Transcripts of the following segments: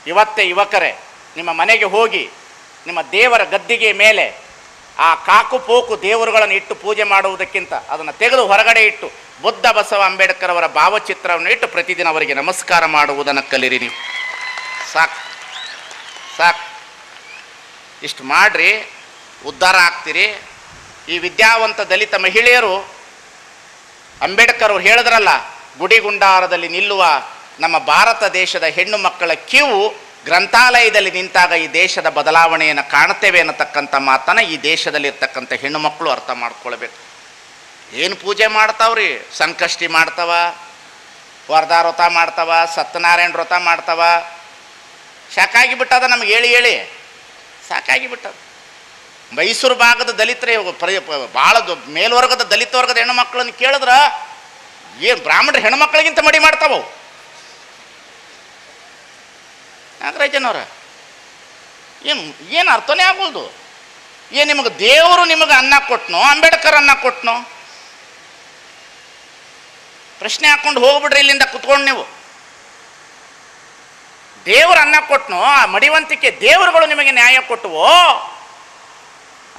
ಇವತ್ತೇ ಯುವಕರೇ ನಿಮ್ಮ ಮನೆಗೆ ಹೋಗಿ ನಿಮ್ಮ ದೇವರ ಗದ್ದಿಗೆ ಮೇಲೆ ಆ ಕಾಕು ಪೋಕು ದೇವರುಗಳನ್ನು ಇಟ್ಟು ಪೂಜೆ ಮಾಡುವುದಕ್ಕಿಂತ ಅದನ್ನು ತೆಗೆದು ಹೊರಗಡೆ ಇಟ್ಟು ಬುದ್ಧ ಬಸವ ಅಂಬೇಡ್ಕರ್ ಅವರ ಭಾವಚಿತ್ರವನ್ನು ಇಟ್ಟು ಪ್ರತಿದಿನ ಅವರಿಗೆ ನಮಸ್ಕಾರ ಮಾಡುವುದನ್ನು ಕಲಿರಿ. ನೀವು ಸಾಕು ಸಾಕು, ಇಷ್ಟು ಮಾಡಿರಿ, ಉದ್ಧಾರ ಆಗ್ತೀರಿ. ಈ ವಿದ್ಯಾವಂತ ದಲಿತ ಮಹಿಳೆಯರು ಅಂಬೇಡ್ಕರ್ ಅವರು ಹೇಳಿದ್ರಲ್ಲ, ಗುಡಿಗುಂಡಾರದಲ್ಲಿ ನಿಲ್ಲುವ ನಮ್ಮ ಭಾರತ ದೇಶದ ಹೆಣ್ಣು ಮಕ್ಕಳ ಕ್ಯೂ ಗ್ರಂಥಾಲಯದಲ್ಲಿ ನಿಂತಾಗ ಈ ದೇಶದ ಬದಲಾವಣೆಯನ್ನು ಕಾಣ್ತೇವೆ ಅನ್ನತಕ್ಕಂಥ ಮಾತನ್ನು ಈ ದೇಶದಲ್ಲಿರ್ತಕ್ಕಂಥ ಹೆಣ್ಣು ಮಕ್ಕಳು ಅರ್ಥ ಮಾಡ್ಕೊಳ್ಬೇಕು. ಏನು ಪೂಜೆ ಮಾಡ್ತಾವ್ರಿ? ಸಂಕಷ್ಟಿ ಮಾಡ್ತಾವ, ವರದಾ ವ್ರತ ಮಾಡ್ತಾವ, ಸತ್ಯನಾರಾಯಣ ವ್ರತ ಮಾಡ್ತಾವ. ಸಾಕಾಗಿ ಬಿಟ್ಟದ, ನಮ್ಗೆ ಹೇಳಿ ಹೇಳಿ ಸಾಕಾಗಿ ಬಿಟ್ಟದ. ಮೈಸೂರು ಭಾಗದ ದಲಿತರೇ ಭಾಳ ಮೇಲ್ವರ್ಗದ ದಲಿತ ವರ್ಗದ ಹೆಣ್ಣು ಮಕ್ಕಳನ್ನು ಕೇಳಿದ್ರೆ ಏನು ಬ್ರಾಹ್ಮಣರು ಹೆಣ್ಮಕ್ಳಿಗಿಂತ ಮಡಿ ಮಾಡ್ತಾವ. ನಾಗರಾಜನವ್ರ ಏನು ಅರ್ಥನೇ ಆಗ್ಬೋದು. ಏನು ನಿಮಗೆ ದೇವರು ನಿಮಗೆ ಅನ್ನ ಕೊಟ್ನೋ, ಅಂಬೇಡ್ಕರ್ ಅನ್ನ ಕೊಟ್ನೋ? ಪ್ರಶ್ನೆ ಹಾಕ್ಕೊಂಡು ಹೋಗ್ಬಿಡ್ರಿ ಇಲ್ಲಿಂದ ಕುತ್ಕೊಂಡು. ನೀವು ದೇವರು ಅನ್ನ ಕೊಟ್ನೋ, ಆ ಮಡಿವಂತಿಕೆ ದೇವರುಗಳು ನಿಮಗೆ ನ್ಯಾಯ ಕೊಟ್ಟವೋ,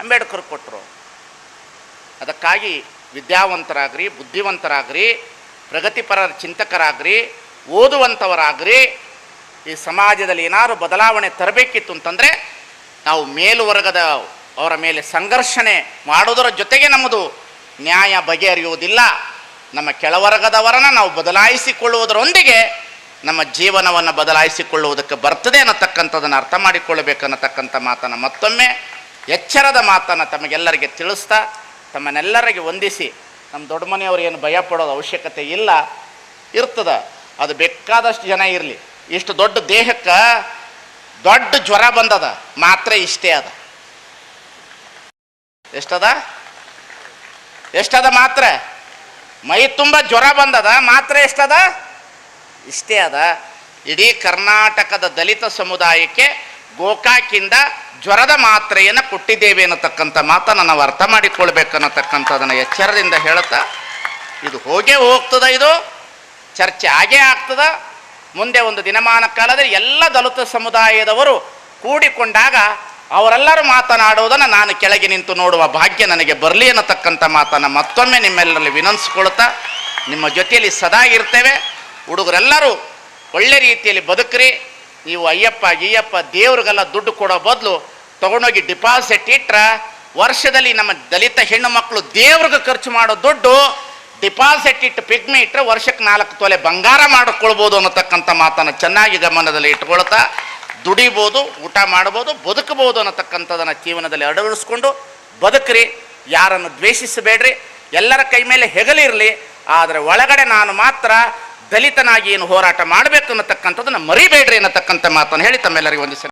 ಅಂಬೇಡ್ಕರ್ ಕೊಟ್ಟರು? ಅದಕ್ಕಾಗಿ ವಿದ್ಯಾವಂತರಾಗ್ರಿ, ಬುದ್ಧಿವಂತರಾಗ್ರಿ, ಪ್ರಗತಿಪರ ಚಿಂತಕರಾಗ್ರಿ, ಓದುವಂಥವರಾಗ್ರಿ. ಈ ಸಮಾಜದಲ್ಲಿ ಏನಾದರೂ ಬದಲಾವಣೆ ತರಬೇಕಿತ್ತು ಅಂತಂದರೆ ನಾವು ಮೇಲುವರ್ಗದ ಅವರ ಮೇಲೆ ಸಂಘರ್ಷಣೆ ಮಾಡೋದರ ಜೊತೆಗೆ ನಮ್ಮದು ನ್ಯಾಯ ಬಗೆಹರಿಯುವುದಿಲ್ಲ. ನಮ್ಮ ಕೆಳವರ್ಗದವರನ್ನು ನಾವು ಬದಲಾಯಿಸಿಕೊಳ್ಳುವುದರೊಂದಿಗೆ ನಮ್ಮ ಜೀವನವನ್ನು ಬದಲಾಯಿಸಿಕೊಳ್ಳುವುದಕ್ಕೆ ಬರ್ತದೆ ಅನ್ನತಕ್ಕಂಥದ್ದನ್ನು ಅರ್ಥ ಮಾಡಿಕೊಳ್ಳಬೇಕನ್ನತಕ್ಕಂಥ ಮಾತನ್ನು ಮತ್ತೊಮ್ಮೆ ಎಚ್ಚರದ ಮಾತನ್ನು ತಮಗೆಲ್ಲರಿಗೆ ತಿಳಿಸ್ತಾ ತಮ್ಮನ್ನೆಲ್ಲರಿಗೆ ವಂದಿಸಿ, ನಮ್ಮ ದೊಡ್ಡ ಮನೆಯವರು ಏನು ಭಯ ಪಡೋದು ಅವಶ್ಯಕತೆ ಇಲ್ಲ. ಇರ್ತದ, ಅದು ಬೇಕಾದಷ್ಟು ಜನ ಇರಲಿ. ಇಷ್ಟು ದೊಡ್ಡ ದೇಹಕ್ಕೆ ದೊಡ್ಡ ಜ್ವರ ಬಂದದ, ಮಾತ್ರೆ ಇಷ್ಟೇ ಅದ. ಎಷ್ಟದ ಮಾತ್ರೆ? ಮೈ ತುಂಬ ಜ್ವರ ಬಂದದ, ಮಾತ್ರೆ ಎಷ್ಟದ? ಇಷ್ಟೇ ಅದ. ಇಡೀ ಕರ್ನಾಟಕದ ದಲಿತ ಸಮುದಾಯಕ್ಕೆ ಗೋಕಾಕಿಂದ ಜ್ವರದ ಮಾತ್ರೆಯನ್ನು ಕೊಟ್ಟಿದ್ದೇವೆ ಅನ್ನತಕ್ಕಂಥ ಮಾತನ್ನು ನಾವು ಅರ್ಥ ಮಾಡಿಕೊಳ್ಬೇಕನ್ನತಕ್ಕಂಥದ್ದನ್ನು ಎಚ್ಚರದಿಂದ ಹೇಳುತ್ತಾ, ಇದು ಹೋಗೇ ಹೋಗ್ತದ, ಇದು ಚರ್ಚೆ ಆಗೇ ಆಗ್ತದ. ಮುಂದೆ ಒಂದು ದಿನಮಾನ ಕಾಲದಲ್ಲಿ ಎಲ್ಲ ದಲಿತ ಸಮುದಾಯದವರು ಕೂಡಿಕೊಂಡಾಗ ಅವರೆಲ್ಲರೂ ಮಾತನಾಡುವುದನ್ನು ನಾನು ಕೆಳಗೆ ನಿಂತು ನೋಡುವ ಭಾಗ್ಯ ನನಗೆ ಬರಲಿ ಅನ್ನತಕ್ಕಂಥ ಮಾತನ್ನು ಮತ್ತೊಮ್ಮೆ ನಿಮ್ಮೆಲ್ಲರಲ್ಲಿ ವಿನಂತಿಸ್ಕೊಳ್ತಾ, ನಿಮ್ಮ ಜೊತೆಯಲ್ಲಿ ಸದಾ ಇರ್ತೇವೆ. ಹುಡುಗರೆಲ್ಲರೂ ಒಳ್ಳೆ ರೀತಿಯಲ್ಲಿ ಬದುಕ್ರಿ. ನೀವು ಅಯ್ಯಪ್ಪ ಗೀಯಪ್ಪ ದೇವ್ರಿಗೆಲ್ಲ ದುಡ್ಡು ಕೊಡೋ ಬದಲು ತೊಗೊಂಡೋಗಿ ಡಿಪಾಸಿಟ್ ಇಟ್ಟರೆ ವರ್ಷದಲ್ಲಿ ನಮ್ಮ ದಲಿತ ಹೆಣ್ಣು ಮಕ್ಕಳು ದೇವ್ರಿಗೆ ಖರ್ಚು ಮಾಡೋ ದುಡ್ಡು ಡಿಪಾಸಿಟ್ ಇಟ್ಟು ಪಿಗ್ಮಿ ಇಟ್ಟರೆ ವರ್ಷಕ್ಕೆ 4 ತೊಲೆ ಬಂಗಾರ ಮಾಡಿಕೊಳ್ಬೋದು ಅನ್ನತಕ್ಕಂಥ ಮಾತನ್ನು ಚೆನ್ನಾಗಿ ಗಮನದಲ್ಲಿ ಇಟ್ಕೊಳ್ತಾ, ದುಡಿಬೋದು, ಊಟ ಮಾಡ್ಬೋದು, ಬದುಕಬಹುದು ಅನ್ನತಕ್ಕಂಥದ್ದನ್ನು ಜೀವನದಲ್ಲಿ ಅಳವಡಿಸ್ಕೊಂಡು ಬದುಕ್ರಿ. ಯಾರನ್ನು ದ್ವೇಷಿಸಬೇಡ್ರಿ, ಎಲ್ಲರ ಕೈ ಮೇಲೆ ಹೆಗಲಿರಲಿ. ಆದರೆ ಒಳಗಡೆ ನಾನು ಮಾತ್ರ ದಲಿತನಾಗಿ ಏನು ಹೋರಾಟ ಮಾಡಬೇಕು ಅನ್ನತಕ್ಕಂಥದ್ದನ್ನು ಮರಿಬೇಡ್ರಿ ಅನ್ನತಕ್ಕಂಥ ಮಾತನ್ನು ಹೇಳಿ ತಮ್ಮೆಲ್ಲರಿಗೂ ಒಂದು